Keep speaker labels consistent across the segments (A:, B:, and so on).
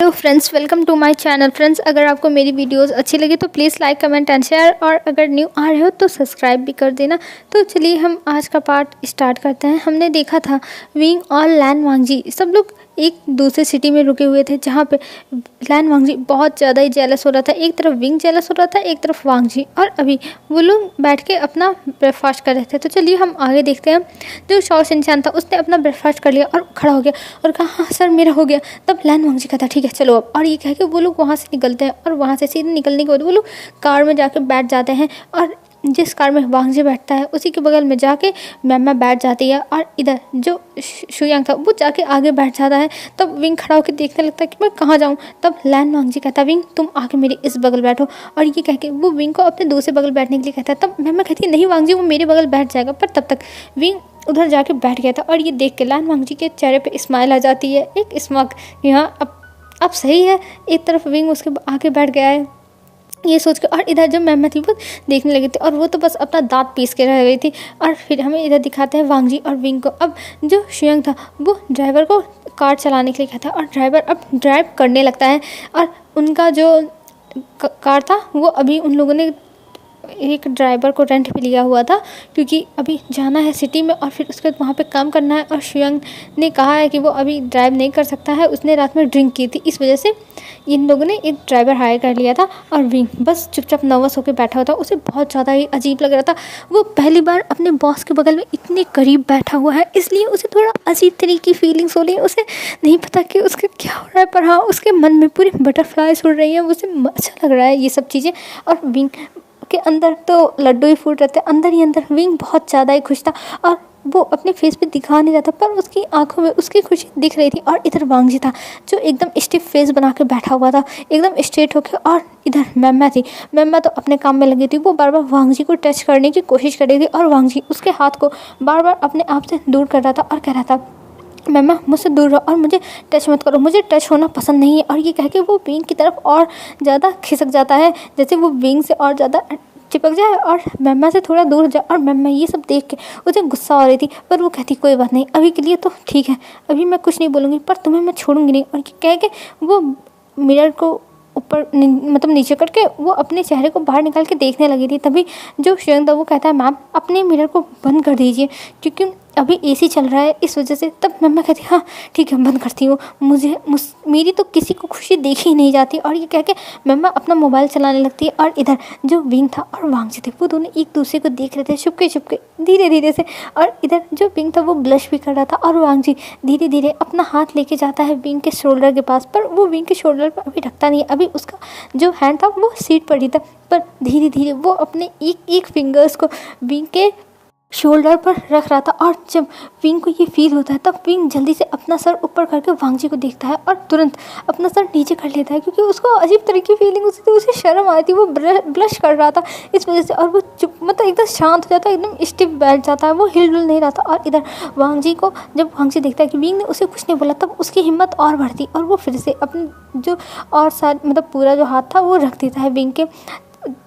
A: Hello friends, welcome to my channel. Friends, अगर आपको मेरी वीडियोस अच्छी लगी तो please like comment and share, और अगर न्यू आ रहे हो तो सब्सक्राइब भी कर देना। तो चलिए हम आज का पार्ट स्टार्ट करते हैं। हमने देखा था विंग और लैन वांगजी सब लोग एक दूसरे सिटी में रुके हुए थे, जहाँ पे लैन वांगजी बहुत ज़्यादा ही जेलस हो रहा था। एक तरफ विंग जेलस हो रहा था, एक तरफ वांगजी, और अभी वो लोग बैठ के अपना ब्रेकफास्ट कर रहे थे। तो चलिए हम आगे देखते हैं। जो शॉ शिनचैन था उसने अपना ब्रेकफास्ट कर लिया और खड़ा हो गया और कहा, हाँ सर मेरा हो गया। तब लैन वांगजी कहता, ठीक है चलो अब। और ये कह के वो लोग वहाँ से निकलते हैं, और वहाँ से सीधे निकलने के बाद वो लोग कार में जाकर बैठ जाते हैं, और जिस कार में वांगजी बैठता है उसी के बगल में जाके मैमा बैठ जाती है, और इधर जो शुयांग था वो जाके आगे बैठ जाता है। तब विंग खड़ा होकर देखने लगता है कि मैं कहाँ जाऊँ। तब लैन वांगजी कहता है, विंग तुम आके मेरे इस बगल बैठो, और ये कह के वो विंग को अपने दूसरे बगल बैठने के लिए कहता है। तब मैमा कहती है, नहीं वांगजी वो मेरे बगल बैठ जाएगा। पर तब तक विंग उधर जाके बैठ गया था, और ये देख के लैन वांगजी के चेहरे पे स्माइल आ जाती है, एक स्माइल। यहाँ अब सही है, एक तरफ विंग उसके आगे बैठ गया है ये सोच कर। और इधर जब मैमा थी वो देखने लगी थी, और वो तो बस अपना दांत पीस के रह गई थी। और फिर हमें इधर दिखाते हैं वांगजी और विंग को। अब जो शुयांग था वो ड्राइवर को कार चलाने के लिए कहता है, और ड्राइवर अब ड्राइव करने लगता है। और उनका जो कार था वो अभी उन लोगों ने एक ड्राइवर को रेंट पे लिया हुआ था, क्योंकि अभी जाना है सिटी में और फिर उसके बाद वहाँ पे काम करना है। और शुयांग ने कहा है कि वो अभी ड्राइव नहीं कर सकता है, उसने रात में ड्रिंक की थी, इस वजह से इन लोगों ने एक ड्राइवर हायर कर लिया था। और विंग बस चुपचाप नर्वस होकर बैठा हुआ था, उसे बहुत ज़्यादा ही अजीब लग रहा था। वो पहली बार अपने बॉस के बगल में इतने करीब बैठा हुआ है, इसलिए उसे थोड़ा अजीब तरीके की फीलिंग्स हो रही है। उसे नहीं पता कि उसका क्या हो रहा है, पर हाँ उसके मन में पूरी बटरफ्लाइज उड़ रही हैं, उसे अच्छा लग रहा है ये सब चीज़ें। और विंग के अंदर तो लड्डू ही फूट रहे थे, अंदर ही अंदर विंग बहुत ज़्यादा ही खुश था, और वो अपने फेस पे दिखा नहीं रहा था, पर उसकी आंखों में उसकी खुशी दिख रही थी। और इधर वांगजी था जो एकदम स्टिफ फेस बना के बैठा हुआ था, एकदम स्ट्रेट होके। और इधर मैमा थी, मैमा तो अपने काम में लगी थी, वो बार बार वांगजी को टच करने की कोशिश कर रही थी, और वांगजी उसके हाथ को बार बार अपने आप से दूर कर रहा था और कह रहा था, मैमा मुझसे दूर रहो और मुझे टच मत करो, मुझे टच होना पसंद नहीं है। और ये कह के वो विंग की तरफ और ज़्यादा खिसक जाता है, जैसे वो विंग से और ज़्यादा चिपक जाए और मैमा से थोड़ा दूर जाए। और मैमा ये सब देख के उसे गुस्सा हो रही थी, पर वो कहती कोई बात नहीं, अभी के लिए तो ठीक है, अभी मैं कुछ नहीं बोलूँगी, पर तुम्हें मैं छोड़ूंगी नहीं। और ये कह के वो मिरर को ऊपर मतलब नीचे करके वो अपने चेहरे को बाहर निकाल के देखने लगी थी। तभी जो शुयांग था वो कहता है, मैम अपने मिरर को बंद कर दीजिए, क्योंकि अभी एसी चल रहा है इस वजह से। तब मैमा कहती है, हाँ ठीक है बंद करती हूँ, मेरी तो किसी को खुशी देखी ही नहीं जाती। और ये कह के मैमा अपना मोबाइल चलाने लगती है। और इधर जो विंग था और वांगजी थे वो दोनों एक दूसरे को देख रहे थे छुपके छुपके, धीरे धीरे से। और इधर जो विंग था वो ब्लश भी कर रहा था, और वांगजी धीरे धीरे अपना हाथ लेके जाता है विंग के शोल्डर के पास, पर वो विंग के शोल्डर पर अभी रखता नहीं है, अभी उसका जो हैंड था वो सीट पर ही था। पर धीरे धीरे वो अपने एक एक फिंगर्स को विंग के शोल्डर पर रख रहा था। और जब विंग को ये फील होता है तब विंग जल्दी से अपना सर ऊपर करके वांगजी को देखता है, और तुरंत अपना सर नीचे कर लेता है, क्योंकि उसको अजीब तरह की फीलिंग होती थी, उसे शर्म आ रही थी, वो ब्लश कर रहा था इस वजह से। और वो चुप मतलब एकदम शांत हो जाता है, एकदम स्टिफ बैठ जाता है, वो हिल डुल नहीं रहा था। और इधर वांगजी को जब वांगजी देखता है कि विंग ने उसे कुछ नहीं बोला, तब उसकी हिम्मत और बढ़ती, और वो फिर से अपने जो और सारे मतलब पूरा जो हाथ था वो रख देता है विंग के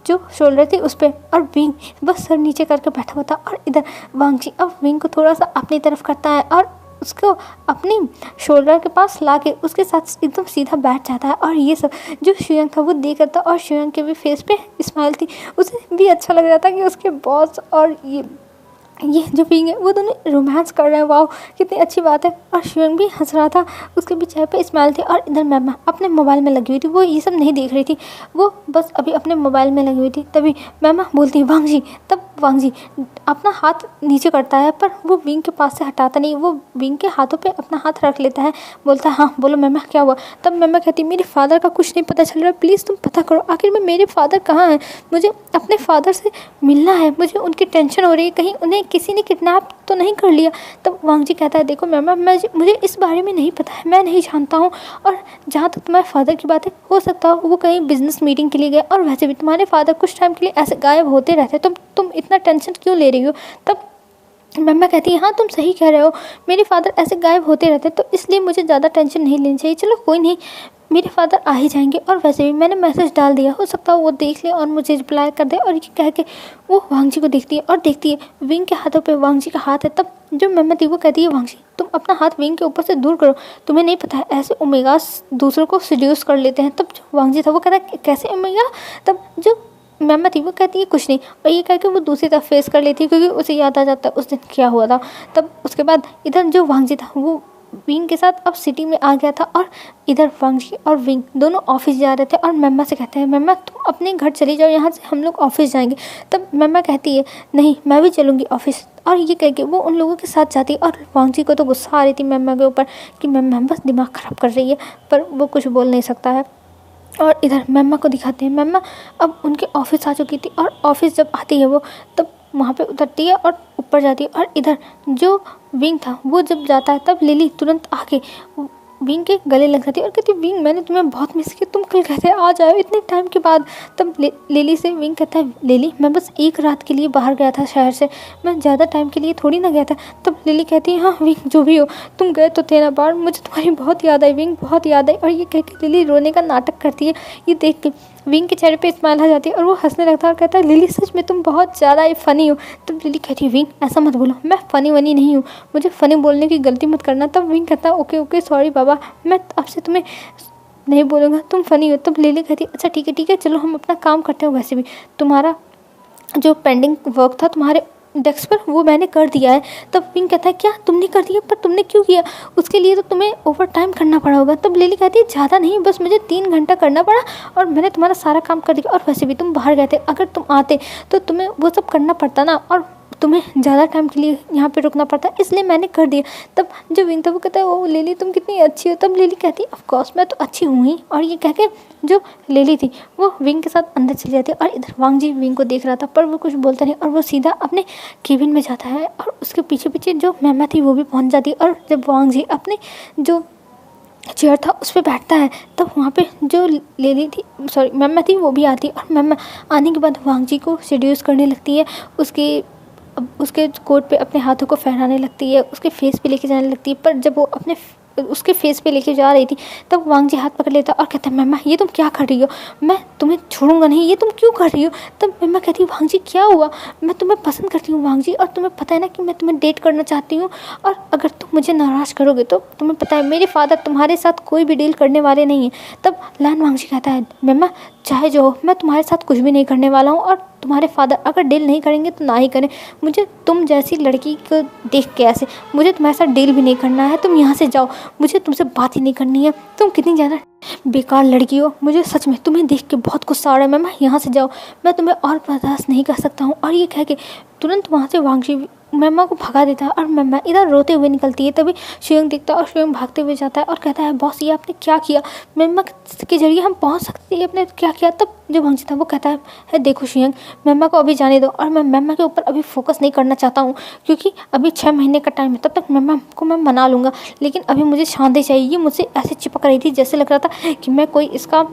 A: जो शोल्डर थे उस पर, और विंग बस सर नीचे करके बैठा हुआ था। और इधर वांगजी अब विंग को थोड़ा सा अपनी तरफ करता है, और उसको अपनी शोल्डर के पास ला के उसके साथ एकदम सीधा बैठ जाता है। और ये सब जो शुयांग था वो देख रहा था, और शुयांग के भी फेस पे स्माइल थी, उसे भी अच्छा लग रहा था कि उसके बॉस और ये जो विंग है वो दोनों रोमांस कर रहे हैं, वाह कितनी अच्छी बात है। और शुयांग भी हंस रहा था, उसके भी चेहरे पे स्माइल थी। और इधर मैमा अपने मोबाइल में लगी हुई थी, वो ये सब नहीं देख रही थी, वो बस अभी अपने मोबाइल में लगी हुई थी। तभी मैमा बोलती है वांगजी, तब वांगजी अपना हाथ नीचे करता है, पर वो विंग के पास से हटाता नहीं, वो विंग के हाथों पे अपना हाथ रख लेता है, बोलता है हाँ बोलो मैमा क्या हुआ। तब मैमा कहती है, मेरे फादर का कुछ नहीं पता चल रहा, प्लीज़ तुम पता करो आखिर में मेरे फादर कहाँ हैं, मुझे अपने फादर से मिलना है, मुझे उनकी टेंशन हो रही है, कहीं उन्हें किसी ने किडनैप तो नहीं कर लिया। तब वांगजी कहता है, देखो मैमा मुझे इस बारे में नहीं पता है, मैं नहीं जानता हूँ, और जहाँ तक तुम्हारे फादर की बात है हो सकता हो वो कहीं बिजनेस मीटिंग के लिए गए, और वैसे भी तुम्हारे फादर कुछ टाइम के लिए ऐसे गायब होते रहते हैं, तुम इतना टेंशन क्यों ले रही हो। तब मम्मा कहती है, हाँ तुम सही कह रहे हो, मेरे फादर ऐसे गायब होते रहते हैं, तो इसलिए मुझे ज़्यादा टेंशन नहीं लेनी चाहिए, चलो कोई नहीं, मेरे फादर आ ही जाएंगे और वैसे भी मैंने मैसेज डाल दिया, हो सकता है वो देख ले और मुझे रिप्लाई कर दे। और ये कह के वो वांग जी को देखती है और देखती है विंग के हाथों पे वांग जी का हाथ है। तब जो मेम्मा थी वो कहती है वांग जी तुम अपना हाथ विंग के ऊपर से दूर करो, तुम्हें नहीं पता है ऐसे ओमेगास दूसरों को सीड्यूस कर लेते हैं। तब जो वांग जी था वो कहता है कैसे ओमेगा। तब जो मेम्मा थी वो कहती है कुछ नहीं, और ये कह के वो दूसरी तरफ फेस कर लेती है क्योंकि उसे याद आ जाता है उस दिन क्या हुआ था। तब उसके बाद इधर जो वांग जी था वो विंग के साथ अब सिटी में आ गया था और इधर वांग जी और विंग दोनों ऑफिस जा रहे थे। और मेम्मा से कहते हैं मेम्मा तुम अपने घर चली जाओ, यहाँ से हम लोग ऑफिस जाएंगे। तब मेम्मा कहती है नहीं मैं भी चलूँगी ऑफिस। और ये कह के वो उन लोगों के साथ जाती है। और वांग जी को तो गुस्सा आ रही थी मेम्मा के ऊपर कि मेम्मा बस दिमाग ख़राब कर रही है, पर वो कुछ बोल नहीं सकता है। और इधर मेम्मा को दिखाते हैं, मेम्मा अब उनके ऑफिस आ चुकी थी और ऑफिस जब आती है वो तब वहाँ पे उतरती है और ऊपर जाती है। और इधर जो विंग था वो जब जाता है तब लिली तुरंत आके विंग के गले लग जाती है और कहती है विंग मैंने तुम्हें बहुत मिस किया, तुम कल कहते आ जाओ इतने टाइम के बाद। तब लिली से विंग कहता है लिली मैं बस एक रात के लिए बाहर गया था शहर से, मैं ज़्यादा टाइम के लिए थोड़ी ना गया था। तब लिली कहती है हाँ विंग जो भी हो तुम गए तो थे ना बाहर, मुझे तुम्हारी बहुत याद आई विंग, बहुत याद आई। और ये कह के लिली रोने का नाटक करती है। ये देख के विंग के चेहरे पे स्माइल आ जाती है और वो हंसने लगता है और कहता है लिली सच में तुम बहुत ज़्यादा ही फ़नी हो। तब लिली कहती है विंग ऐसा मत बोलो, मैं फ़नी वनी नहीं हूँ, मुझे फ़नी बोलने की गलती मत करना। तब विंग कहता है ओके ओके सॉरी बाबा, मैं आपसे तुम्हें नहीं बोलूँगा, तुम फ़नी हो। तब लिली कहती है अच्छा ठीक है चलो हम अपना काम करते हो, वैसे भी तुम्हारा जो पेंडिंग वर्क था तुम्हारे डेस्क पर वो मैंने कर दिया है। तब विंग कहता है क्या तुमने कर दिया, पर तुमने क्यों किया, उसके लिए तो तुम्हें ओवर टाइम करना पड़ा होगा। तब लिली कहती है ज़्यादा नहीं बस मुझे 3 घंटा करना पड़ा और मैंने तुम्हारा सारा काम कर दिया। और वैसे भी तुम बाहर गए थे, अगर तुम आते तो तुम्हें वो सब करना पड़ता ना और तुम्हें ज़्यादा टाइम के लिए यहाँ पे रुकना पड़ता, इसलिए मैंने कर दिया। तब जो विंग था वो कहता है ओ लिली तुम कितनी अच्छी हो। तब लिली कहती है ऑफ कोर्स मैं तो अच्छी हूँ ही। और ये कह के जो लिली थी वो विंग के साथ अंदर चली जाती है। और इधर वांग जी विंग को देख रहा था पर वो कुछ बोलता नहीं और वो सीधा अपने केबिन में जाता है और उसके पीछे पीछे जो मेम्मा थी वो भी पहुँच जाती है। और जब वांग जी अपने जो चेयर था उस पर बैठता है तब वहाँ पे जो लिली थी सॉरी मेम्मा थी वो भी आती है। और मेम्मा आने के बाद वांग जी को सीड्यूस करने लगती है, उसके कोट पे अपने हाथों को फहराने लगती है, उसके फेस पे लेके जाने लगती है। पर जब वो अपने उसके फेस पे लेके जा रही थी तब वांग जी हाथ पकड़ लेता और कहता है मेम्मा ये तुम क्या कर रही हो, मैं तुम्हें छोड़ूंगा नहीं, ये तुम क्यों कर रही हो। तब मेम्मा कहती है वांग जी क्या हुआ, मैं तुम्हें पसंद करती हूँ वांग जी, और तुम्हें पता है ना कि मैं तुम्हें डेट करना चाहती हूँ, और अगर तुम मुझे नाराज़ करोगे तो तुम्हें पता है मेरे फादर तुम्हारे साथ कोई भी डील करने वाले नहीं हैं। तब लान वांग जी कहता है मेम्मा चाहे जो हो मैं तुम्हारे साथ कुछ भी नहीं करने वाला हूँ, और तुम्हारे फादर अगर डील नहीं करेंगे तो ना ही करें, मुझे तुम जैसी लड़की को देख के ऐसे मुझे तुम्हारे साथ डील भी नहीं करना है, तुम यहाँ से जाओ, मुझे तुमसे बात ही नहीं करनी है, तुम कितनी ज़्यादा बेकार लड़की हो, मुझे सच में तुम्हें देख के बहुत गुस्सा आ रहा है मैम, यहाँ से जाओ, मैं तुम्हें और बर्दाश्त नहीं कर सकता हूँ। और ये कह के तुरंत वहाँ से वांग जी मेम्मा को भगा देता है और मेम्मा इधर रोते हुए निकलती है। तभी शियोंग दिखता है और शियोंग भागते हुए जाता है और कहता है बॉस ये आपने क्या किया, मेम्मा के जरिए हम पहुंच सकते हैं, आपने क्या किया। तब जो वांग जी था वो कहता है देखो शियोंग मेम्मा को अभी जाने दो, और मैं मेम्मा के ऊपर अभी फोकस नहीं करना चाहता हूँ क्योंकि अभी 6 महीने का टाइम है, तब तक मेम्मा को मैं मना लूँगा, लेकिन अभी मुझे शांति चाहिए। ये मुझसे ऐसे चिपक रही थी जैसे लग रहा था कि मैं कोई इसका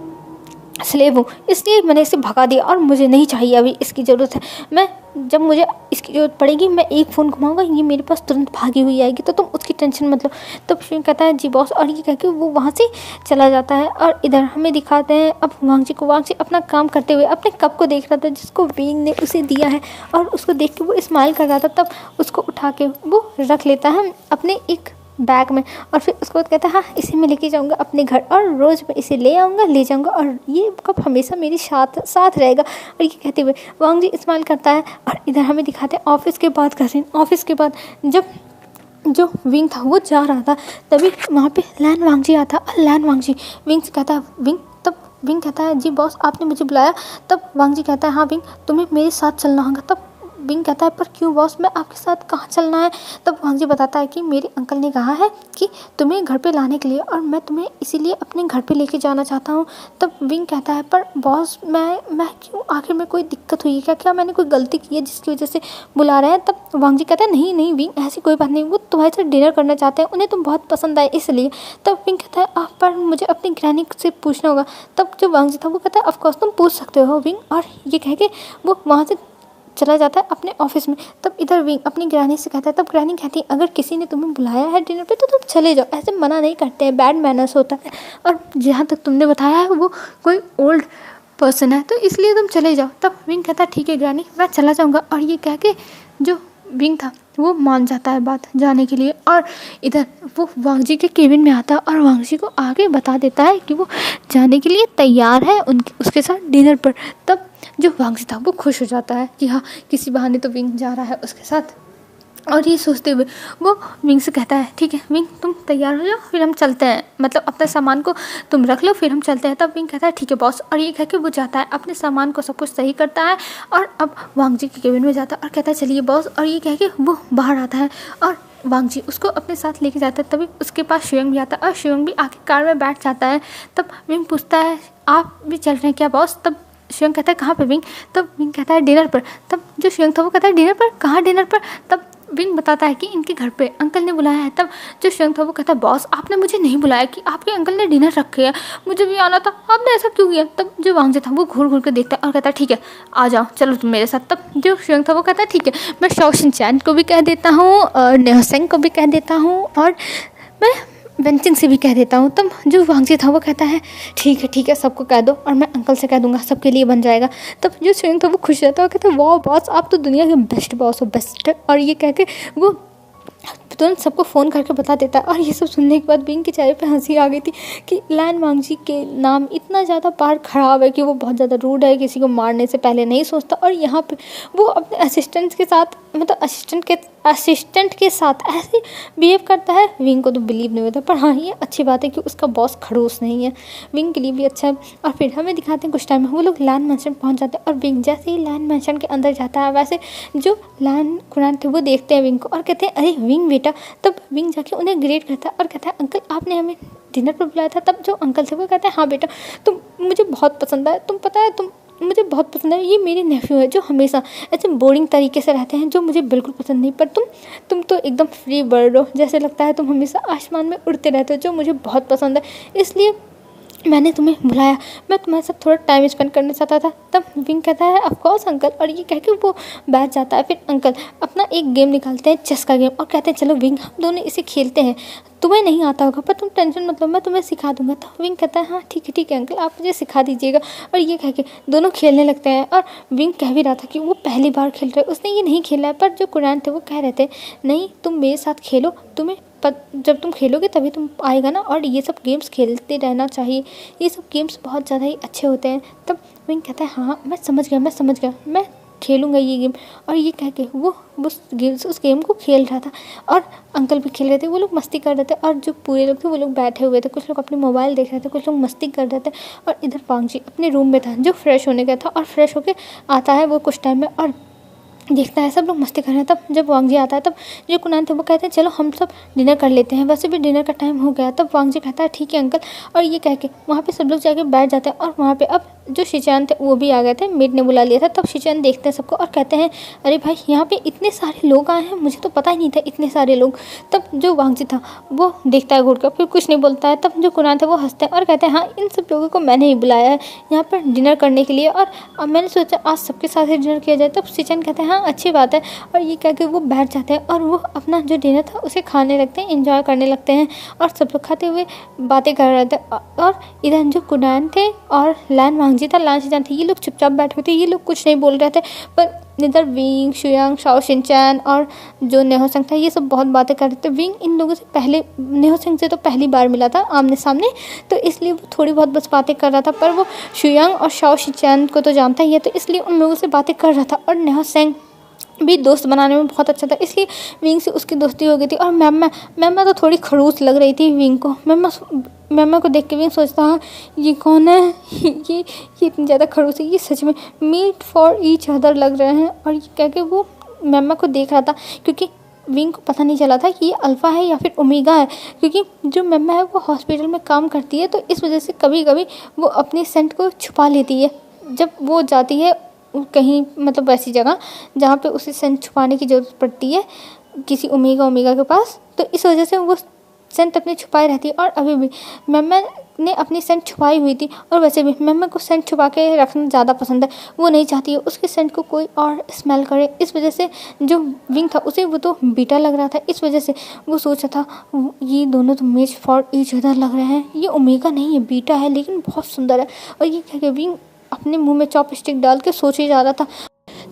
A: स्लेव हूँ, इसलिए मैंने इसे भगा दिया और मुझे नहीं चाहिए अभी इसकी ज़रूरत है। मैं जब मुझे इसकी ज़रूरत पड़ेगी मैं एक फ़ोन घुमाऊंगा, ये मेरे पास तुरंत भागी हुई आएगी, तो तुम उसकी टेंशन मत लो। तब शिव कहता है जी बॉस, और ये कह के वो वहाँ से चला जाता है। और इधर हमें दिखाते हैं अब वांग जी को। वांग जी अपना काम करते हुए अपने कप को देख रहा था जिसको विंग ने उसे दिया है, और उसको देख के वो स्माइल कर रहा था। तब उसको उठा के वो रख लेता है अपने एक बैग में, और फिर उसको कहता है हाँ इसे मैं लेके जाऊंगा अपने घर, और रोज़ मैं इसे ले आऊँगा ले जाऊंगा, और ये कप हमेशा मेरे साथ रहेगा। और ये कहते हुए वांग जी इस्तेमाल करता है। और इधर हमें दिखाते हैं ऑफिस के बाद का सीन। ऑफिस के बाद जब जो विंग था वो जा रहा था तभी वहाँ पे लैन वांग जी आता, और लैन वांग जी विंग से कहता है विंग, तब विंग कहता है जी बॉस आपने मुझे बुलाया। तब वांग जी कहता है हाँ विंग तुम्हें मेरे साथ चलना होगा। तब विंग कहता है पर क्यों बॉस, मैं आपके साथ कहाँ चलना है। तब वांग जी बताता है कि मेरे अंकल ने कहा है कि तुम्हें घर पे लाने के लिए, और मैं तुम्हें इसीलिए अपने घर पे लेके जाना चाहता हूँ। तब विंग कहता है पर बॉस मैं क्यों, आखिर में कोई दिक्कत हुई है क्या मैंने कोई गलती की है जिसकी वजह से बुला रहे हैं। तब वांग जी कहता है नहीं विंग ऐसी कोई बात नहीं, वो तुम्हारे साथ डिनर करना चाहते हैं, उन्हें तुम बहुत पसंद आए इसलिए। तब विंग कहता है आप पर मुझे अपनी ग्रैनी से पूछना होगा। तब जो वांग जी था वो कहता है ऑफकोर्स तुम पूछ सकते हो विंग। और ये कह के वो वहाँ से चला जाता है अपने ऑफिस में। तब इधर विंग अपनी ग्रैनी से कहता है, तब ग्रैनी कहती है अगर किसी ने तुम्हें बुलाया है डिनर पे तो तुम चले जाओ, ऐसे मना नहीं करते हैं, बैड मैनर्स होता है, और जहाँ तक तुमने बताया है वो कोई ओल्ड पर्सन है तो इसलिए तुम चले जाओ। तब विंग कहता है ठीक है ग्रैनी, मैं चला जाऊँगा, और ये कह के जो विंग था वो मान जाता है बात जाने के लिए, और इधर वो वांग जी के केबिन में आता है और वांग जी को आगे बता देता है कि वो जाने के लिए तैयार है उसके साथ डिनर पर। तब जो वांग जी था वो खुश हो जाता है कि हाँ किसी बहाने तो विंग जा रहा है उसके साथ, और ये सोचते हुए वो विंग से कहता है ठीक है विंग तुम तैयार हो जाओ फिर हम चलते हैं, मतलब अपने सामान को तुम रख लो फिर हम चलते हैं। तब विंग कहता है ठीक है बॉस, और ये कह के वो जाता है अपने सामान को सब कुछ सही करता है और अब वांग जी के केबिन में जाता है और कहता है चलिए बॉस, और ये कह के वो बाहर आता है और वांग जी उसको अपने साथ लेके जाता है। तभी उसके पास शुयंग भी आता है और शुयंग भी आके कार में बैठ जाता है। तब विंग पूछता है आप भी चल रहे हैं क्या बॉस? तब शुयंग कहता है कहाँ पे विंग? तब विंग कहता है डिनर पर। तब जो शुयंग था वो कहता है डिनर पर? कहाँ डिनर पर? तब विंग बताता है कि इनके घर पे अंकल ने बुलाया है। तब जो शुयंग था वो कहता है बॉस आपने मुझे नहीं बुलाया कि आपके अंकल ने डिनर रखे है, मुझे भी आना था, आपने ऐसा क्यों किया? तब जो वांग जी था वो घूर घूर के देखता है और कहता है ठीक है आ जाओ चलो तुम मेरे साथ। तब जो शुयंग था वो कहता है ठीक है मैं शाओ शिनचैन को भी कह देता हूँ और नेहोसेंग को भी कह देता हूँ और मैं वेंचिंग से भी कह देता हूँ। तब जो वांग जी था वो कहता है ठीक है सबको कह दो और मैं अंकल से कह दूंगा, सबके लिए बन जाएगा। तब जो शुयंग था वो खुश रहता है और कहता है वाह बॉस आप तो दुनिया के बेस्ट बॉस हो, बेस्ट, और ये कह के वो तुरंत सबको फ़ोन करके बता देता है। और ये सब सुनने के बाद विंग के चेहरे पे हंसी आ गई थी कि लैन वांग जी के नाम इतना ज़्यादा पार खराब है कि वो बहुत ज़्यादा रूड है, किसी को मारने से पहले नहीं सोचता, और यहाँ पे वो अपने असिस्टेंट के साथ मतलब असिस्टेंट के साथ ऐसे बिहेव करता है। विंग को तो बिलीव नहीं होता, पर हाँ ये अच्छी बात है कि उसका बॉस खड़ूस नहीं है, विंग के लिए भी अच्छा है। और फिर हमें दिखाते हैं कुछ टाइम में वो लोग लैन मैंशन पहुँच जाते हैं और विंग जैसे ही लैन मैंशन के अंदर जाता है वैसे जो लैन कुरान थे वो देखते हैं विंग को और कहते हैं अरे विंग बेटा। तब विंग जाके उन्हें ग्रेट करता है और कहता है अंकल आपने हमें डिनर पर बुलाया था। तब जो अंकल थे वो कहते हैं हाँ बेटा तुम मुझे बहुत पसंद है, तुम पता है तुम मुझे बहुत पसंद है, ये मेरे नेफ्यू है जो हमेशा ऐसे बोरिंग तरीके से रहते हैं जो मुझे बिल्कुल पसंद नहीं, पर तुम तो एकदम फ्री बर्ड हो, जैसे लगता है तुम हमेशा आसमान में उड़ते रहते हो जो मुझे बहुत पसंद है, इसलिए मैंने तुम्हें बुलाया, मैं तुम्हारे साथ थोड़ा टाइम स्पेंड करना चाहता था। तब विंग कहता है ऑफ कोर्स अंकल, और ये कह के वो बैठ जाता है। फिर अंकल अपना एक गेम निकालते हैं चेस का गेम और कहते हैं चलो विंग हम दोनों इसे खेलते हैं, तुम्हें नहीं आता होगा पर तुम टेंशन मत लो मैं तुम्हें सिखा दूंगा। तो विंग कहता है हाँ ठीक है अंकल आप मुझे सिखा दीजिएगा, और ये कह के दोनों खेलने लगते हैं। और विंग कह भी रहा था कि वो पहली बार खेल रहे, उसने ये नहीं खेला है, पर जो कुरान थे वो कह रहे थे नहीं तुम मेरे साथ खेलो, तुम्हें जब तुम खेलोगे तभी तुम आएगा ना, और ये सब गेम्स खेलते रहना चाहिए, ये सब गेम्स बहुत ज़्यादा ही अच्छे होते हैं। तब विंग कहता है हाँ मैं समझ गया मैं खेलूँगा ये गेम, और ये कह के वो उस गेम को खेल रहा था और अंकल भी खेल रहे थे, वो लोग मस्ती कर रहे थे, और जो पूरे लोग थे वो लोग बैठे हुए थे, कुछ लोग अपने मोबाइल देख रहे थे, कुछ लोग मस्ती कर रहे थे। और इधर वांग जी अपने रूम में था जो फ्रेश होने गया था, और फ्रेश होके आता है वो कुछ टाइम में और देखता है सब लोग मस्ती कर रहे हैं। तब जब वांग जी आता है तब जो कुनान थे वो कहते हैं चलो हम सब डिनर कर लेते हैं, वैसे भी डिनर का टाइम हो गया। तब वांग जी कहता है ठीक है अंकल, और ये कह के वहाँ पे सब लोग जाके बैठ जाते हैं। और वहाँ पे अब जो शिचान थे वो भी आ गए थे, मेड ने बुला लिया था। तब शिचान देखते हैं सबको और कहते हैं अरे भाई यहाँ पे इतने सारे लोग आए हैं, मुझे तो पता ही नहीं था इतने सारे लोग। तब जो वांग जी था वो देखता है घूर कर, फिर कुछ नहीं बोलता है। तब जो कुनान थे वो हंसते हैं और कहते हैं हाँ इन सब लोगों को मैंने ही बुलाया है यहाँ पर डिनर करने के लिए, और अब मैंने सोचा आज सबके साथ ही डिनर किया जाए। तब शिचान कहते हैं हाँ अच्छी बात है, और ये कह के वो बैठ जाते हैं और वो अपना जो डिनर था उसे खाने लगते हैं, एंजॉय करने लगते हैं, और सब लोग खाते हुए बातें कर रहे थे। और इधर जो कुनान थे और लैन वांग जी था, लैन शिचान थे, ये लोग चुपचाप बैठे हुए थे, ये लोग कुछ नहीं बोल रहे थे, पर इधर विंग शुयांग शाओ शिनचैन और जो नेहोसेंग था ये सब बहुत बातें कर रहे थे। विंग इन लोगों से पहले नेहोसेंग से तो पहली बार मिला था आमने सामने, तो इसलिए वो थोड़ी बहुत बस बातें कर रहा था, पर वो शुयांग और शाओ शिनचैन को तो जानता ही है, तो इसलिए उन लोगों से बातें कर रहा था। और नेहोसेंग भी दोस्त बनाने में बहुत अच्छा था, इसलिए विंग से उसकी दोस्ती हो गई थी। और मैमा तो थोड़ी खड़ूस लग रही थी विंग को, मैमा को देख के विंग सोचता हाँ ये कौन है, ये इतनी ज़्यादा खड़ूस है, ये सच में मीट फॉर ईच अदर लग रहे हैं। और ये कह के वो मैमा को देख रहा था, क्योंकि विंग को पता नहीं चला था कि ये अल्फ़ा है या फिर ओमेगा है, क्योंकि जो मैमा है वो हॉस्पिटल में काम करती है, तो इस वजह से कभी कभी वो अपने सेंट को छुपा लेती है जब वो जाती है कहीं, मतलब वैसी जगह जहाँ पे उसे सेंट छुपाने की ज़रूरत पड़ती है किसी ओमेगा के पास, तो इस वजह से वो सेंट अपनी छुपाई रहती है और अभी भी मेम्मा ने अपनी सेंट छुपाई हुई थी। और वैसे भी मेम्मा को सेंट छुपा के रखना ज़्यादा पसंद है, वो नहीं चाहती है उसके सेंट को कोई और स्मेल करे। इस वजह से जो विंग था उसे वो तो बीटा लग रहा था, इस वजह से वो सोचा था ये दोनों तो मैच फॉर ईच अदर लग रहे हैं, ये ओमेगा नहीं है बीटा है लेकिन बहुत सुंदर है। और ये कह के विंग अपने मुंह में चॉपस्टिक डाल के सोचे जा रहा था।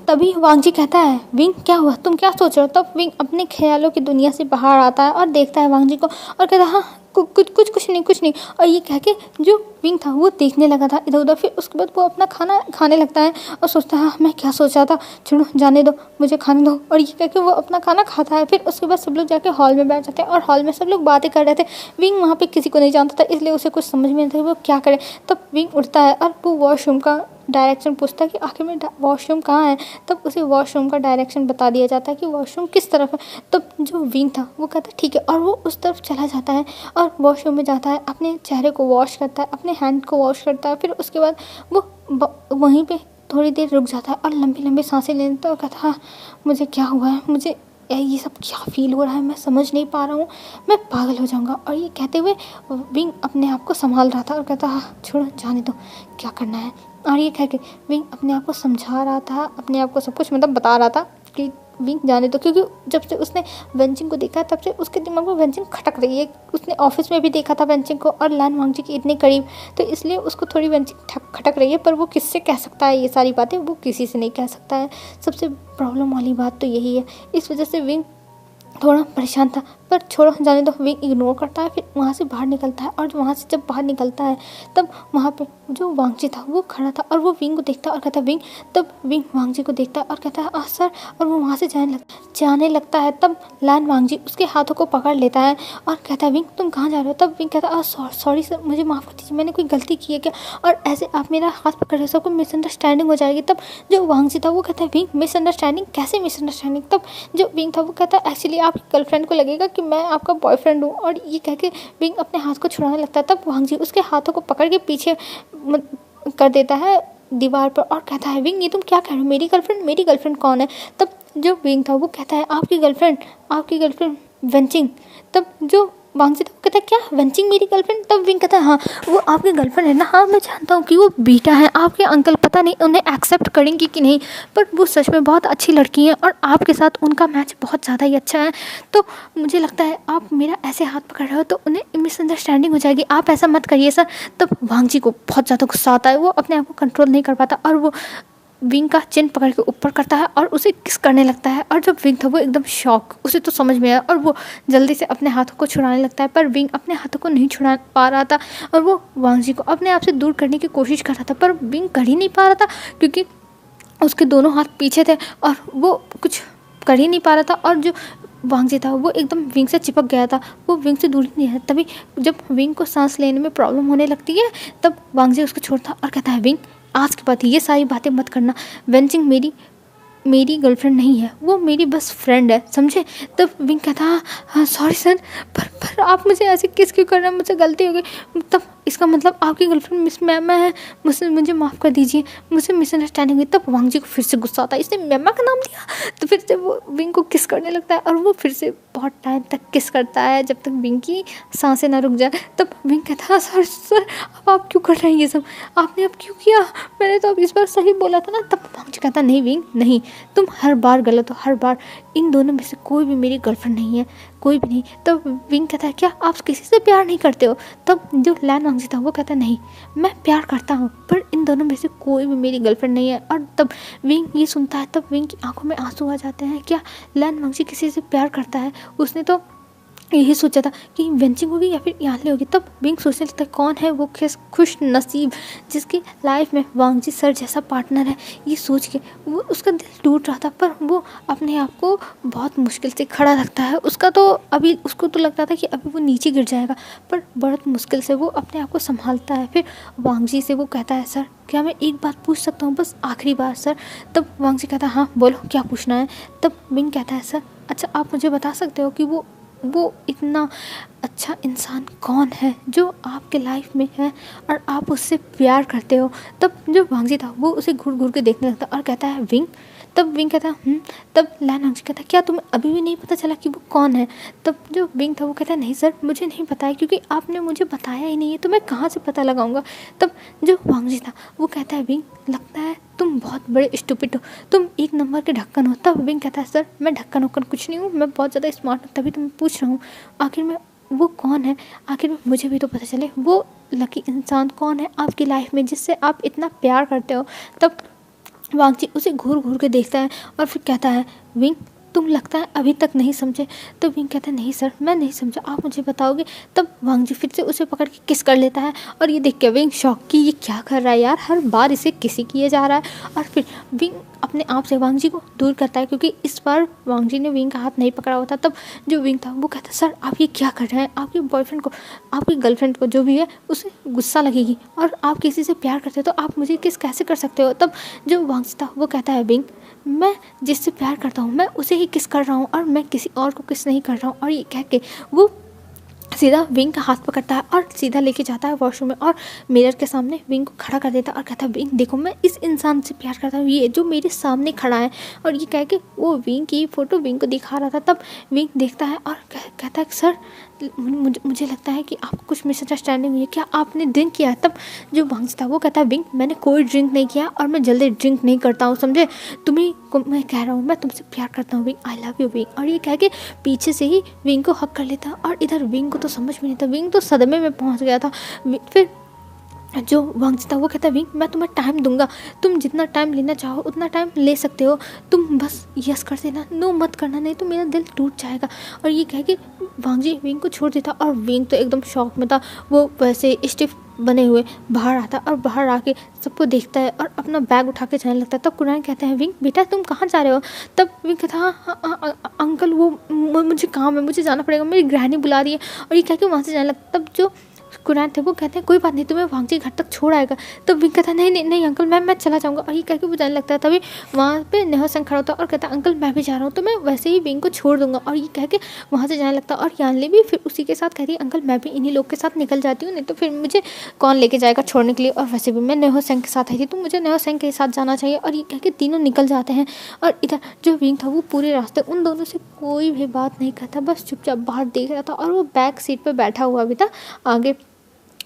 A: तभी वांगजी कहता है विंग क्या हुआ, तुम क्या सोच रहे हो। तब विंग अपने ख्यालों की दुनिया से बाहर आता है और देखता है वांगजी को और कहता है हाँ कुछ नहीं। और ये कह के जो विंग था वो देखने लगा था इधर उधर। फिर उसके बाद वो अपना खाना खाने लगता है और सोचता है हाँ मैं क्या सोच रहा था, छोड़ो जाने दो मुझे खाने दो। और ये कह के वो अपना खाना खाता है। फिर उसके बाद सब लोग जाके हॉल में बैठ जाते हैं और हॉल में सब लोग बातें कर रहे थे। विंग वहाँ पे किसी को नहीं जानता था, इसलिए उसे कुछ समझ में नहीं था कि वो क्या करे। तब विंग उठता है और वो वॉशरूम का डायरेक्शन पूछता है कि आखिर में वॉशरूम कहाँ है। तब उसे वॉशरूम का डायरेक्शन बता दिया जाता है कि वॉशरूम किस तरफ है। तब जो विंग था वो कहता है ठीक है और वो उस तरफ चला जाता है और वॉशरूम में जाता है, अपने चेहरे को वॉश करता है, अपने हैंड को वॉश करता है। फिर उसके बाद वो वहीं पे थोड़ी देर रुक जाता है और लंबी लंबी सांसें लेता है और कहता है हाँ मुझे क्या हुआ है, मुझे ये सब क्या फील हो रहा है, मैं समझ नहीं पा रहा हूँ, मैं पागल हो जाऊँगा। और ये कहते हुए विंग अपने आप को संभाल रहा था और कहता हाँ छोड़ो जाने दो क्या करना है। और ये कह के विंग अपने आप को समझा रहा था, अपने आप को सब कुछ मतलब बता रहा था कि विंग जाने दो, क्योंकि जब से उसने वेंचिंग को देखा तब से उसके दिमाग में वेंचिंग खटक रही है। उसने ऑफिस में भी देखा था वेंचिंग को और लैन वांगजी के इतने करीब, तो इसलिए उसको थोड़ी वेंचिंग खटक रही है। पर वो किससे कह सकता है ये सारी बातें, वो किसी से नहीं कह सकता है। सबसे प्रॉब्लम वाली बात तो यही है। इस वजह से विंग थोड़ा परेशान था, पर छोड़ो जाने दो। विंग इग्नोर करता है, फिर वहाँ से बाहर निकलता है। और वहाँ से जब बाहर निकलता है तब वहाँ पे जो वांगजी था वो खड़ा था और वो विंग को देखता है और कहता है विंग। तब विंग वांगजी को देखता है और कहता है सर, और वो वहाँ से जाने लगता है। तब लैन वांगजी उसके हाथों को पकड़ लेता है और कहता है विंग तुम कहाँ जा रहे हो। तब विंग कहता है सॉरी सर, मुझे माफ़ कर दीजिए, मैंने कोई गलती की है क्या, और ऐसे आप मेरा हाथ पकड़ रहे हो, सबको मिसअंडरस्टैंडिंग हो जाएगी। तब जो वांगजी था वो कहता है विंग मिसअंडरस्टैंडिंग कैसे मिसअंडरस्टैंडिंग। तब जो विंग था वो कहता है एक्चुअली आपकी गर्लफ्रेंड को लगेगा कि मैं आपका बॉयफ्रेंड हूँ। और ये कह के विंग अपने हाथ को छुड़ाने लगता है। तब वांगजी उसके हाथों को पकड़ के पीछे कर देता है दीवार पर और कहता है विंग ये तुम क्या कह रहे हो, मेरी गर्लफ्रेंड कौन है। तब जो विंग था वो कहता है आपकी गर्लफ्रेंड वेंचिंग। तब जो वांगजी था वो कहता है क्या वेंचिंग मेरी गर्लफ्रेंड। तब विंग कहता है हाँ वो आपकी गर्लफ्रेंड है ना, हाँ मैं जानता हूँ कि वो बीटा है, आपके अंकल पता नहीं उन्हें एक्सेप्ट करेंगे कि नहीं, पर वो सच में बहुत अच्छी लड़की है और आपके साथ उनका मैच बहुत ज़्यादा ही अच्छा है। तो मुझे लगता है आप मेरा ऐसे हाथ पकड़ रहे हो तो उन्हें मिसअंडरस्टैंडिंग हो जाएगी, आप ऐसा मत करिए सर। तब वांगजी को बहुत ज़्यादा गुस्सा आता है, वो अपने आप को कंट्रोल नहीं कर पाता और वो विंग का चिन पकड़ के ऊपर करता है और उसे किस करने लगता है। और जब विंग था वो एकदम शॉक, उसे तो समझ में आया और वो जल्दी से अपने हाथों को छुड़ाने लगता है। पर विंग अपने हाथों को नहीं छुड़ा पा रहा था और वो वांगजी को अपने आप से दूर करने की कोशिश कर रहा था, पर विंग कर ही नहीं पा रहा था क्योंकि उसके दोनों हाथ पीछे थे और वो कुछ कर ही नहीं पा रहा था। और जो वांगजी था वो एकदम विंग से चिपक गया था, वो विंग से दूर ही नहीं है। तभी जब विंग को सांस लेने में प्रॉब्लम होने लगती है तब वांगजी उसको छोड़ता और कहता है विंग आज के बाद ये सारी बातें मत करना, वेंचिंग मेरी गर्लफ्रेंड नहीं है, वो मेरी बस फ्रेंड है, समझे। तब विंग कहता हाँ सॉरी सर, पर आप मुझे ऐसे किस क्यों कर रहे हैं, मुझसे गलती हो गई। तब इसका मतलब आपकी गर्लफ्रेंड मिस मैमा है, मुझे माफ़ कर दीजिए, मुझे मिसअंडरस्टैंडिंग हुई। तब वांगजी को फिर से गुस्सा आता है, इसने मैमा का नाम दिया। तो फिर से वो विंग को किस करने लगता है और वो फिर से बहुत टाइम तक किस करता है जब तक विंग की सांसें ना रुक जाए। तब विंग कहता है सर अब आप क्यों कर रहे हैं ये सब, आपने अब क्यों किया, मैंने तो अब इस बार सही बोला था ना। तब वांगजी कहता नहीं विंग नहीं, तुम हर बार गलत हो, हर बार। इन दोनों में से कोई भी मेरी गर्लफ्रेंड नहीं है, कोई भी नहीं। तब विंग कहता है क्या आप किसी से प्यार नहीं करते हो। तब जो लैन वांगजी था वो कहता है नहीं मैं प्यार करता हूँ, पर इन दोनों में से कोई भी मेरी गर्लफ्रेंड नहीं है। और तब विंग ये सुनता है तब विंग की आंखों में आंसू आ जाते हैं। क्या लैन वांगजी किसी से प्यार करता है, उसने तो यही सोचा था कि वेंचिंग होगी या फिर यानले होगी। तब विंग सोचने लगता है कौन है वो खुश नसीब जिसकी लाइफ में वांगजी सर जैसा पार्टनर है। ये सोच के वो उसका दिल टूट रहा था, पर वो अपने आप को बहुत मुश्किल से खड़ा रखता है। उसको तो लगता था कि अभी वो नीचे गिर जाएगा, पर बहुत मुश्किल से वो अपने आप को संभालता है। फिर वांगजी से वो कहता है सर क्या मैं एक बात पूछ सकता हूँ, बस आखिरी बार सर। तब वांगजी कहता है हाँ बोलो क्या पूछना है। तब विंग कहता है सर अच्छा आप मुझे बता सकते हो कि वो इतना अच्छा इंसान कौन है जो आपके लाइफ में है और आप उससे प्यार करते हो। तब जो वांगजी था वो उसे घूर घूर के देखने लगता और कहता है विंग तब विंग कहता है तब लैन हांगची कहता है क्या तुम्हें अभी भी नहीं पता चला कि वो कौन है? तब जो विंग था वो कहता है नहीं सर, मुझे नहीं पता है, क्योंकि आपने मुझे बताया ही नहीं है, तो मैं कहाँ से पता लगाऊंगा? तब जो वांगजी था वो कहता है विंग, लगता है तुम बहुत बड़े स्टूपिड हो, तुम एक नंबर के ढक्कन हो। तब विंग कहता है सर, मैं ढक्कन होकर कुछ नहीं हूँ, मैं बहुत ज़्यादा स्मार्ट हूँ, तभी तो मैं पूछ रहा हूँ आखिर में वो कौन है, आखिर में मुझे भी तो पता चले वो लकी इंसान कौन है आपकी लाइफ में जिससे आप इतना प्यार करते हो। तब वांगजी उसे घूर घूर के देखता है और फिर कहता है विंग, तुम लगता है अभी तक नहीं समझे। तो विंग कहता है नहीं सर, मैं नहीं समझा, आप मुझे बताओगे। तब वांगजी फिर से उसे पकड़ के किस कर लेता है और ये देख के विंग शॉक कि ये क्या कर रहा है यार, हर बार इसे किसी किए जा रहा है। और फिर विंग अपने आप से वांगजी को दूर करता है, क्योंकि इस बार वांगजी ने विंग का हाथ नहीं पकड़ा हुआ था। तब जो विंग था वो कहता है सर, आप ये क्या कर रहे हैं, आपके बॉयफ्रेंड को, आपकी गर्लफ्रेंड को, जो भी है उसे गुस्सा लगेगी, और आप किसी से प्यार करते हो तो आप मुझे किस कैसे कर सकते हो? तब जो वांगजी था वो कहता है विंग, मैं जिससे प्यार करता हूँ मैं उसे ही किस कर रहा हूँ, और मैं किसी और को किस नहीं कर रहा हूँ। और ये कह के वो सीधा विंग का हाथ पकड़ता है और सीधा लेके जाता है वॉशरूम में, और मिरर के सामने विंग को खड़ा कर देता है और कहता है विंग देखो, मैं इस इंसान से प्यार करता हूँ, ये जो मेरे सामने खड़ा है। और ये कह के वो विंग की फ़ोटो विंग को दिखा रहा था। तब विंग देखता है और कहता है सर, मुझे लगता है कि आपको कुछ मिसअंडरस्टैंडिंग हुई है, क्या आपने ड्रिंक किया है? तब जो वांगजी था वो कहता है विंग, मैंने कोई ड्रिंक नहीं किया और मैं जल्दी ड्रिंक नहीं करता हूँ, समझे? तुम्हें को मैं कह रहा हूँ, मैं तुमसे प्यार करता हूँ wing, I love you wing. और ये कह के पीछे से ही विंग को हक कर लेता है, और इधर विंग को तो समझ में नहीं था, विंग तो सदमे में पहुँच गया था। फिर जो वांगजी था वो कहता है विंग, मैं तुम्हें टाइम दूंगा, तुम जितना टाइम लेना चाहो उतना टाइम ले सकते हो, तुम बस यस कर देना, नो मत करना, नहीं तो मेरा दिल टूट जाएगा। और ये कह के वांगजी विंग को छोड़ देता, और विंग तो एकदम शॉक में था, वो वैसे स्टिफ बने हुए बाहर आता और बाहर आके सबको देखता है और अपना बैग उठा के जाने लगता है। तब कुरान कहते हैं विंग बेटा तुम कहाँ जा रहे हो? तब विंग कहता है हाँ अंकल, वो मुझे काम है, मुझे जाना पड़ेगा, मेरी ग्रैनी बुला रही है। और ये कह के वहाँ से जाने लगता। तब जो कुरान थे वो कहते हैं कोई बात नहीं, तुम्हें वांगजी घर तक छोड़ आएगा। तब विंग कहता है नहीं नहीं नहीं अंकल, मैं चला जाऊँगा। और ये कह के वो जाने लगता है। तभी वहाँ पे नेहा सिंह खड़ा होता है और कहता है अंकल मैं भी जा रहा हूँ, तो मैं वैसे ही विंग को छोड़ दूंगा। और ये कह के वहाँ से जाने लगता है। और यानली भी फिर उसी के साथ कहती है अंकल मैं भी इन्हीं लोग के साथ निकल जाती हूँ, नहीं तो फिर मुझे कौन लेके जाएगा छोड़ने के लिए, और वैसे भी मैं नेहा सिंह के साथ आई थी तो मुझे नेहा सिंह के साथ जाना चाहिए। और ये कह के तीनों निकल जाते हैं। और इधर जो विंग था वो पूरे रास्ते उन दोनों से कोई भी बात नहीं करता, बस चुपचाप बाहर देख रहा था। और वो बैक सीट पर बैठा हुआ भी था, आगे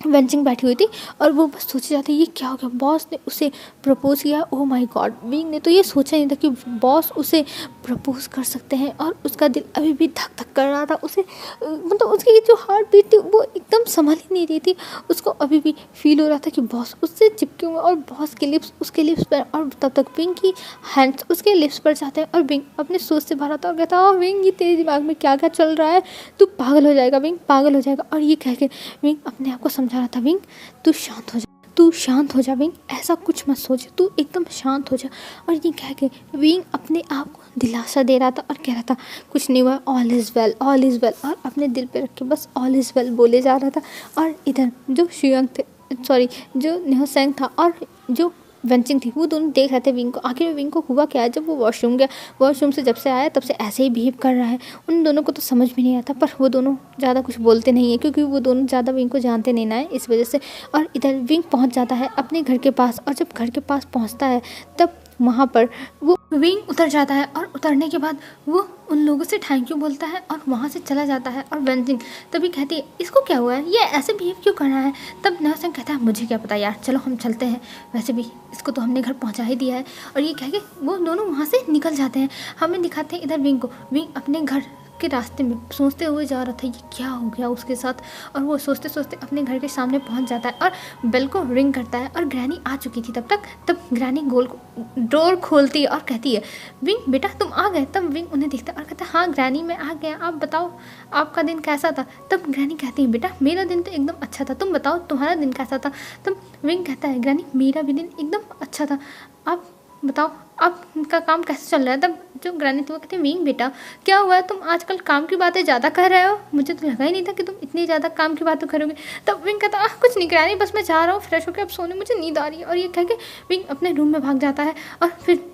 A: वेंचिंग बैठी हुई थी, और वो बस सोचे जाते ये क्या हो गया, बॉस ने उसे प्रपोज किया। ओह माय गॉड, विंग ने तो ये सोचा नहीं था कि बॉस उसे प्रपोज कर सकते हैं। और उसका दिल अभी भी धक धक कर रहा था, उसे मतलब उसकी जो हार्ट बीट थी वो एकदम संभल ही नहीं रही थी। उसको अभी भी फील हो रहा था कि बॉस उससे चिपके हुए, और बॉस के लिप्स उसके लिप्स पर, और तब तक विंग की हैंड्स उसके लिप्स पर जाते हैं। और विंग अपने सोच से भरा था और कहता है विंग ये तेरे दिमाग में क्या क्या चल रहा है, तू पागल हो जाएगा विंग, पागल हो जाएगा। और ये कह के विंग अपने आप को समझा रहा था विंग तू शांत हो जा, तू शांत हो जा विंग, ऐसा कुछ मत सोच, तू एकदम शांत हो जा। और ये कह के विंग अपने आप को दिलासा दे रहा था और कह रहा था कुछ नहीं हुआ, all is well, all is well, और अपने दिल पे रख के बस ऑल इज़ वेल बोले जा रहा था। और इधर जो शियंग थे, सॉरी जो नेहा सिंह था और जो वेंचिंग थी, वो दोनों देख रहे थे विंग को। आखिर में विंग को हुआ क्या है, जब वो वॉशरूम गया, वॉशरूम से जब से आया तब से ऐसे ही बिहेव कर रहा है। उन दोनों को तो समझ भी नहीं आता, पर वो दोनों ज़्यादा कुछ बोलते नहीं है, क्योंकि वो दोनों ज़्यादा विंग को जानते नहीं ना है, इस वजह से। और इधर विंग पहुंच जाता है अपने घर के पास, और जब घर के पास पहुंचता है तब वहाँ पर वो विंग उतर जाता है, और उतरने के बाद वो उन लोगों से थैंक यू बोलता है और वहाँ से चला जाता है। और वेंचिंग तभी कहती है इसको क्या हुआ है, ये ऐसे बिहेव क्यों कर रहा है? तब नेहा सिंह कहता है मुझे क्या पता यार, चलो हम चलते हैं, वैसे भी इसको तो हमने घर पहुँचा ही दिया है। और ये कह के वो दोनों वहाँ से निकल जाते हैं। हमें दिखाते हैं इधर विंग को, विंग अपने घर के रास्ते में सोचते हुए जा रहा था ये क्या हो गया उसके साथ। और वो सोचते सोचते अपने घर के सामने पहुंच जाता है और बेल को रिंग करता है, और ग्रैनी आ चुकी थी तब तक। तब ग्रैनी डोर खोलती है और कहती है विंग बेटा तुम आ गए। तब विंग उन्हें देखता है और कहता है हाँ ग्रैनी मैं आ गया, आप बताओ आपका दिन कैसा था? तब ग्रैनी कहती है बेटा मेरा दिन तो एकदम अच्छा था, तुम बताओ तुम्हारा दिन कैसा था? तब विंग कहता है ग्रैनी मेरा भी दिन एकदम अच्छा था, आप बताओ आपका काम कैसे चल रहा है? तब जो ग्रैनी थी वो कहती है विंग बेटा क्या हुआ है, तुम आजकल काम की बातें ज़्यादा कर रहे हो, मुझे तो लगा ही नहीं था कि तुम इतनी ज़्यादा काम की बातें करोगे। तब विंग कहता कुछ नहीं ग्रैनी, बस मैं जा रहा हूँ फ्रेश होकर, अब सोने, मुझे नींद आ रही है। और ये कह के विंग अपने रूम में भाग जाता है, और फिर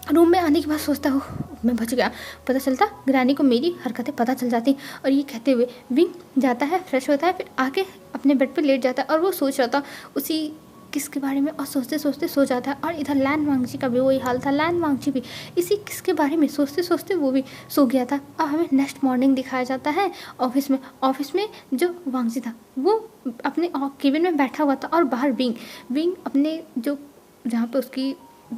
A: रूम में आने के बाद सोचता हूँ मैं बच गया। पता चलता ग्रैनी को मेरी हरकतें पता चल जाती। और ये कहते हुए विंग जाता है, फ्रेश होता है, फिर आके अपने बेड पे लेट जाता है, और वो सोच रहा था उसी किसके बारे में और सोचते सोचते सो जाता है। और इधर लैन वांगजी का भी वही हाल था, लैन वांगजी भी इसी किसके बारे में सोचते सोचते वो भी सो गया था। अब हमें नेक्स्ट मॉर्निंग दिखाया जाता है ऑफिस में जो वांगजी था वो अपने केबिन में बैठा हुआ था और बाहर विंग अपने जो जहाँ पे उसकी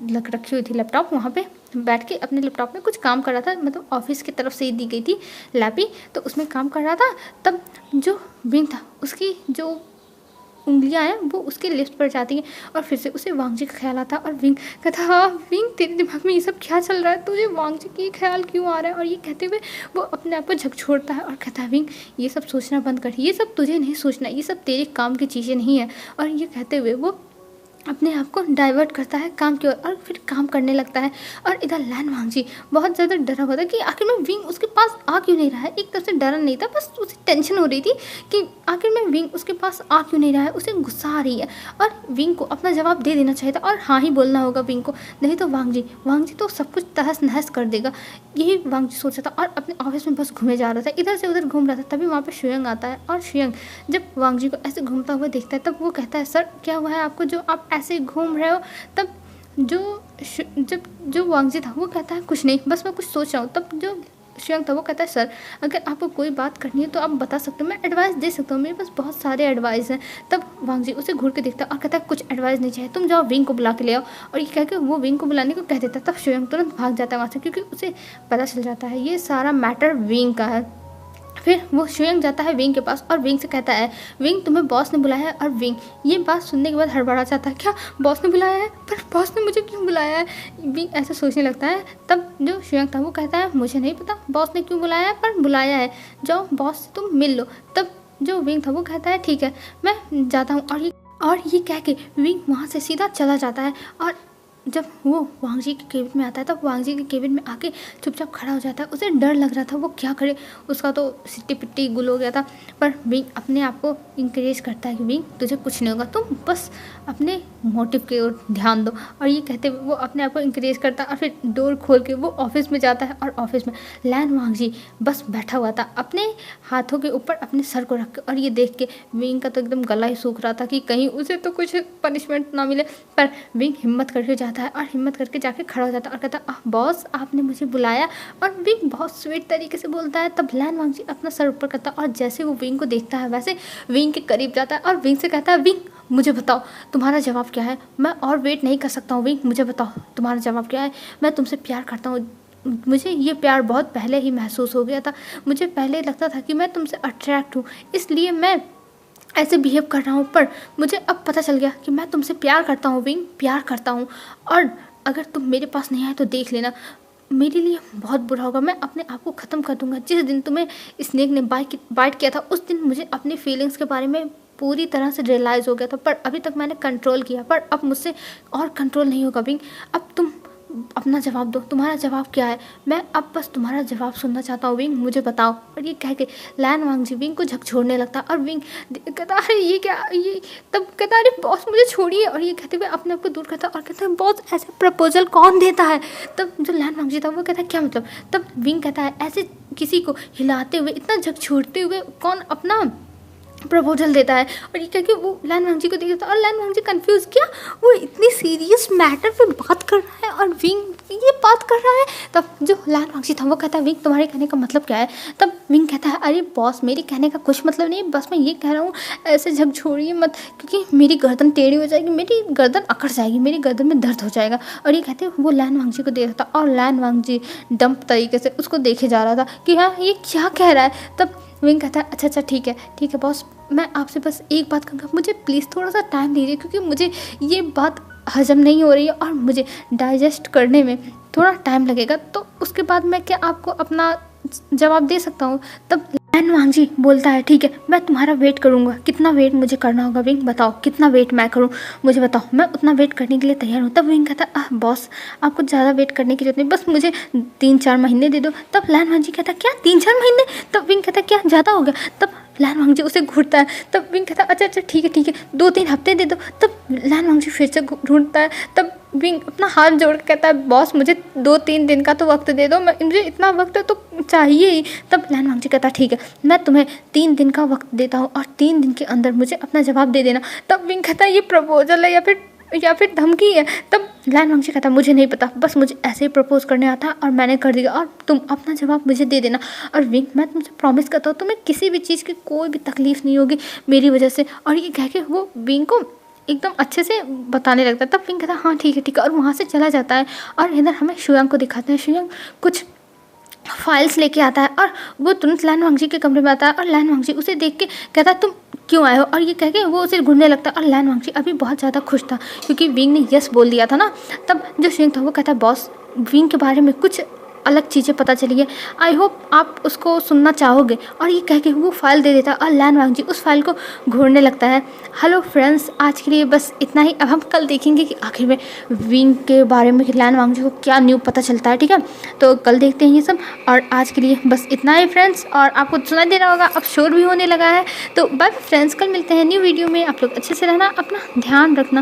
A: लग रखी हुई थी लैपटॉप, वहाँ पे बैठ के अपने लैपटॉप में कुछ काम कर रहा था, मतलब ऑफिस की तरफ से ही दी गई थी लैपी, तो उसमें काम कर रहा था। तब जो विंग था उसकी जो उंगलियां हैं वो उसके लिप्स पर जाती हैं और फिर से उसे वांगजी का ख्याल आता है। और विंग कहता है, हाँ विंग तेरे दिमाग में ये सब क्या चल रहा है, तुझे वांगजी की ख्याल क्यों आ रहा है। और ये कहते हुए वो अपने आप को झकझोरता है और कहता है, विंग ये सब सोचना बंद कर, ये सब तुझे नहीं सोचना, ये सब तेरे काम की चीज़ें नहीं है। और ये कहते हुए वो अपने आप को डाइवर्ट करता है काम की ओर और फिर काम करने लगता है। और इधर लैन वांगजी बहुत ज़्यादा डरा हुआ था कि आखिर में विंग उसके पास आ क्यों नहीं रहा है। एक तरफ से डरा नहीं था, बस उसे टेंशन हो रही थी कि आखिर में विंग उसके पास आ क्यों नहीं रहा है, उसे गुस्सा आ रही है और विंग को अपना जवाब दे देना चाहिए था और हाँ ही बोलना होगा विंग को, नहीं तो वांगजी तो सब कुछ तहस नहस कर देगा। यही वांगजी सोचा था और अपने ऑफिस में बस घूमे जा रहा था, इधर से उधर घूम रहा था। तभी वहाँ पर शुयंग आता है और शुयंग जब वांगजी को ऐसे घूमता हुआ देखता है तब वो कहता है, सर क्या हुआ है आपको जो आप ऐसे घूम रहे हो। तब जो वांगजी था वो कहता है, कुछ नहीं, बस मैं कुछ सोच रहा हूँ। तब जो शुयंग था वो कहता है, सर अगर आपको कोई बात करनी है तो आप बता सकते हो, मैं एडवाइस दे सकता हूँ, मेरे पास बहुत सारे एडवाइस हैं। तब वांगजी उसे घूर के देखता है और कहता है, कुछ एडवाइस नहीं चाहिए, तुम जाओ विंग को बुला के ले आओ। और ये कह के वो विंग को बुलाने को कह देता है। तब शुयंग तुरंत भाग जाता है वहाँ से, क्योंकि उसे पता चल जाता है ये सारा मैटर विंग का है। फिर वो शुयंग जाता है विंग के पास और विंग से कहता है, विंग तुम्हें बॉस ने बुलाया है। और विंग ये बात सुनने के बाद हड़बड़ा जाता है, क्या बॉस ने बुलाया है, पर बॉस ने मुझे क्यों बुलाया है। विंग ऐसा सोचने लगता है। तब जो शुयंग था वो कहता है, मुझे नहीं पता बॉस ने क्यों बुलाया है, पर बुलाया है, जाओ बॉस से तुम मिल लो। तब जो विंग था वो कहता है, ठीक है मैं जाता हूँ। और ये कह के विंग वहाँ से सीधा चला जाता है। और जब वो वांगजी के केबिन में आता है तब वांगजी के केबिन में आके चुपचाप खड़ा हो जाता है। उसे डर लग रहा था, वो क्या करे, उसका तो सिट्टी पिट्टी गुल हो गया था। पर विंग अपने आप को इंकरेज करता है कि विंग तुझे कुछ नहीं होगा, तुम बस अपने मोटिव की ओर ध्यान दो। और ये कहते हुए वो अपने आप को इंकरेज करता है और फिर डोर खोल के वो ऑफिस में जाता है। और ऑफिस में लैन वांगजी बस बैठा हुआ था अपने हाथों के ऊपर अपने सर को रख के। और ये देख के विंग का तो एकदम गला ही सूख रहा था कि कहीं उसे तो कुछ पनिशमेंट ना मिले। पर विंग हिम्मत करके जाता है और हिम्मत करके जाके खड़ा हो जाता है और कहता है, बॉस आपने मुझे बुलाया। और विंग बहुत स्वीट तरीके से बोलता है। तब लैन वांगजी अपना सर ऊपर करता है और जैसे वो विंग को देखता है वैसे विंग के करीब जाता है और विंग से कहता है, विंग मुझे बताओ तुम्हारा जवाब क्या है, मैं और वेट नहीं कर सकता हूँ, विंग मुझे बताओ तुम्हारा जवाब क्या है। मैं तुमसे प्यार करता हूँ, मुझे ये प्यार बहुत पहले ही महसूस हो गया था, मुझे पहले लगता था कि मैं तुमसे अट्रैक्ट हूँ, इसलिए मैं ऐसे बिहेव कर रहा हूँ। पर मुझे अब पता चल गया कि मैं तुमसे प्यार करता हूँ विंग, प्यार करता हूँ। और अगर तुम मेरे पास नहीं आए तो देख लेना, मेरे लिए बहुत बुरा होगा, मैं अपने आप को ख़त्म कर दूंगा। जिस दिन तुम्हें स्नेक ने बाइट किया था उस दिन मुझे अपनी फीलिंग्स के बारे में पूरी तरह से रियलाइज़ हो गया था, पर अभी तक मैंने कंट्रोल किया, पर अब मुझसे और कंट्रोल नहीं होगा विंग। अब तुम अपना जवाब दो, तुम्हारा जवाब क्या है, मैं अब बस तुम्हारा जवाब सुनना चाहता हूँ विंग, मुझे बताओ। और ये कह के लैन वांगजी विंग को झकझोरने लगता है और विंग कहता अरे ये क्या, ये तब कहता अरे बॉस मुझे छोड़िए। और ये कहते हुए अपने आप को दूर करता और कहता है, बॉस ऐसे प्रपोजल कौन देता है। तब जो लैन वांगजी था वो कहता है, क्या मतलब। तब विंग कहता है, ऐसे किसी को हिलाते हुए इतना झकझोरते हुए कौन अपना प्रपोजल देता है। और ये कह के वो लैन वांगजी को देखता है और लैन वांगजी कंफ्यूज, क्या वो इतनी सीरियस मैटर पे बात कर रहा है और विंग ये बात कर रहा है। तब जो लैन वांगजी था वो कहता है, विंग तुम्हारे कहने का मतलब क्या है। तब विंग कहता है, अरे बॉस मेरे कहने का कुछ मतलब नहीं, बस मैं ये कह रहा हूँ ऐसे झकझोरिए मत, क्योंकि मेरी गर्दन टेढ़ी हो जाएगी, मेरी गर्दन अकड़ जाएगी, मेरी गर्दन में दर्द हो जाएगा। और ये कहते वो लैन वांगजी को दे रहा था और लैन वांगजी डंप तरीके से उसको देखे जा रहा था कि हाँ ये क्या कह रहा है। तब विंग कहता है, अच्छा ठीक है बॉस, मैं आपसे बस एक बात कहूँगा, मुझे प्लीज़ थोड़ा सा टाइम दीजिए, क्योंकि मुझे ये बात हजम नहीं हो रही है और मुझे डाइजेस्ट करने में थोड़ा टाइम लगेगा, तो उसके बाद मैं क्या आपको अपना जवाब दे सकता हूँ। तब लैन वांगजी बोलता है, ठीक है मैं तुम्हारा वेट करूँगा, कितना वेट मुझे करना होगा विंग बताओ, कितना वेट मैं करूँ मुझे बताओ, मैं उतना वेट करने के लिए तैयार हूँ। तब विंग कहता है, बॉस आपको ज़्यादा वेट करने की जरूरत नहीं, बस मुझे 3-4 महीने दे दो। तब लैन वांगजी कहता है, क्या 3-4 महीने। तब विंग कहता है, क्या ज़्यादा हो गया। तब लैन वांगजी उसे घूरता है। तब विंग कहता है अच्छा ठीक है 2-3 हफ्ते दे दो। तब लैन वांगजी फिर से ढूंढता है। तब विंग अपना हाथ जोड़ के कहता है बॉस मुझे 2-3 दिन का तो वक्त दे दो, मुझे इतना वक्त तो चाहिए ही। तब लैन वांगजी कहता है ठीक है मैं तुम्हें 3 दिन का वक्त देता हूँ और 3 दिन के अंदर मुझे अपना जवाब दे देना। तब विंग कहता है ये प्रपोजल है या फिर धमकी है। तब लैन वांगजी कहता है मुझे नहीं पता, बस मुझे ऐसे ही प्रपोज करने आता है और मैंने कर दिया और तुम अपना जवाब मुझे दे देना। और विंग मैं तुमसे प्रॉमिस करता हूँ तुम्हें किसी भी चीज़ की कोई भी तकलीफ़ नहीं होगी मेरी वजह से। और ये कह के वो विंग को एकदम अच्छे से बताने लगता है। तब विंग कहता है हाँ ठीक है और वहाँ से चला जाता है। और इधर हमें शुयांग को दिखाते हैं। शुयांग कुछ फाइल्स लेके आता है और वो तुरंत लैन वांगजी के कमरे में आता है और लैन वांगजी उसे देख के कहता है तुम क्यों आए हो। और ये कह के वो उसे घूरने लगता है। और लैन वांगजी अभी बहुत ज़्यादा खुश था क्योंकि विंग ने यस बोल दिया था ना। तब जो शुयांग था वो कहता है बॉस विंग के बारे में कुछ अलग चीज़ें पता चली है, आई होप आप उसको सुनना चाहोगे। और ये कह के वो फाइल दे देता है और लैन वांगजी उस फाइल को घूरने लगता है। हेलो फ्रेंड्स आज के लिए बस इतना ही। अब हम कल देखेंगे कि आखिर में विंग के बारे में लैन वांगजी को क्या न्यू पता चलता है। ठीक है तो कल देखते हैं ये सब। और आज के लिए बस इतना ही फ्रेंड्स। और आपको सुनाई दे रहा होगा अब शोर भी होने लगा है। तो बाय फ्रेंड्स, कल मिलते हैं न्यू वीडियो में। आप लोग अच्छे से रहना, अपना ध्यान रखना।